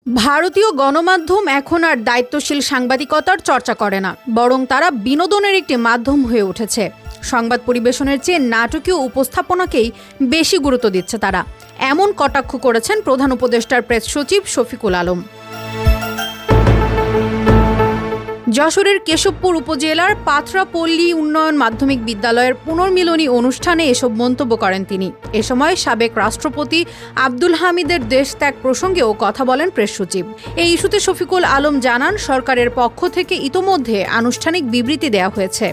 ভারতীয় গণমাধ্যম এখন আর দায়িত্বশীল সাংবাদিকতার চর্চা করে না, বরং তারা বিনোদনের একটি মাধ্যম হয়ে উঠেছে। সংবাদ পরিবেশনের চেয়ে নাটকীয় উপস্থাপনাকেই বেশি গুরুত্ব দিচ্ছে তারা। এমন কটাক্ষ করেছেন প্রধান উপদেষ্টার প্রেস সচিব শফিকুল আলম। যশোরের কেশবপুর উপজেলার পাথরাপল্লী উন্নয়ন মাধ্যমিক বিদ্যালয়ের পুনর্মিলনী অনুষ্ঠানে এসব মন্তব্য করেন তিনি। এ সময় সাবেক রাষ্ট্রপতি আব্দুল হামিদের দেশত্যাগ প্রসঙ্গেও কথা বলেন প্রেস সচিব। এই ইস্যুতে শফিকুল আলম জানান, সরকারের পক্ষ থেকে ইতোমধ্যে আনুষ্ঠানিক বিবৃতি দেওয়া হয়েছে।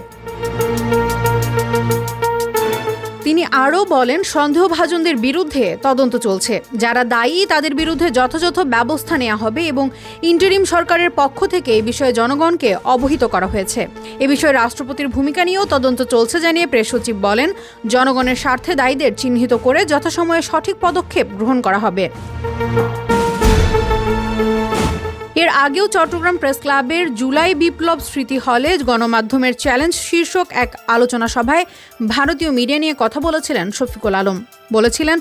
তিনি আরও বলেন, সন্দেহভাজনদের বিরুদ্ধে তদন্ত চলছে, যারা দায়ী তাদের বিরুদ্ধে যথাযথ ব্যবস্থা নেওয়া হবে এবং ইন্টারিম সরকারের পক্ষ থেকে এই বিষয়ে জনগণকে অবহিত করা হয়েছে। এ বিষয়ে রাষ্ট্রপতির ভূমিকা নিয়েও তদন্ত চলছে জানিয়ে প্রেস সচিব বলেন, জনগণের স্বার্থে দায়ীদের চিহ্নিত করে যথাসময়ে সঠিক পদক্ষেপ গ্রহণ করা হবে। এর আগেও চট্টগ্রাম প্রেস ক্লাবের জুলাই বিপ্লব স্মৃতি হলে গণমাধ্যমের চ্যালেঞ্জ শীর্ষক এক আলোচনা সভায় ভারতীয় মিডিয়া নিয়ে কথা বলেছিলেন শফিকুল আলম। বলেছিলেন,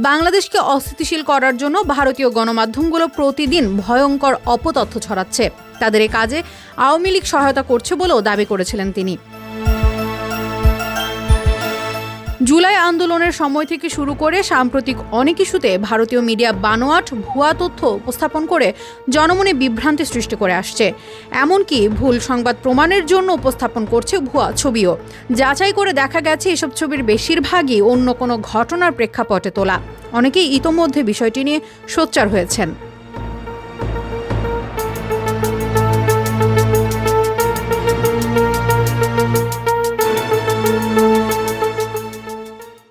বাংলাদেশকে অস্থিতিশীল করার জন্য ভারতীয় গণমাধ্যমগুলো প্রতিদিন ভয়ঙ্কর অপতথ্য ছড়াচ্ছে। তাদের এ কাজে আওয়ামী লীগ সহায়তা করছে বলেও দাবি করেছিলেন তিনি। জুলাই আন্দোলনের সময় থেকে শুরু করে সাম্প্রতিক অনেক ইস্যুতে ভারতীয় মিডিয়া বানোয়াট ভুয়া তথ্য উপস্থাপন করে জনমনে বিভ্রান্তি সৃষ্টি করে আসছে। এমনকি ভুল সংবাদ প্রমাণের জন্য উপস্থাপন করছে ভুয়া ছবিও। যাচাই করে দেখা গেছে এসব ছবির বেশিরভাগই অন্য কোনো ঘটনার প্রেক্ষাপটে তোলা। অনেকেই ইতোমধ্যে বিষয়টি নিয়ে সোচ্চার হয়েছেন।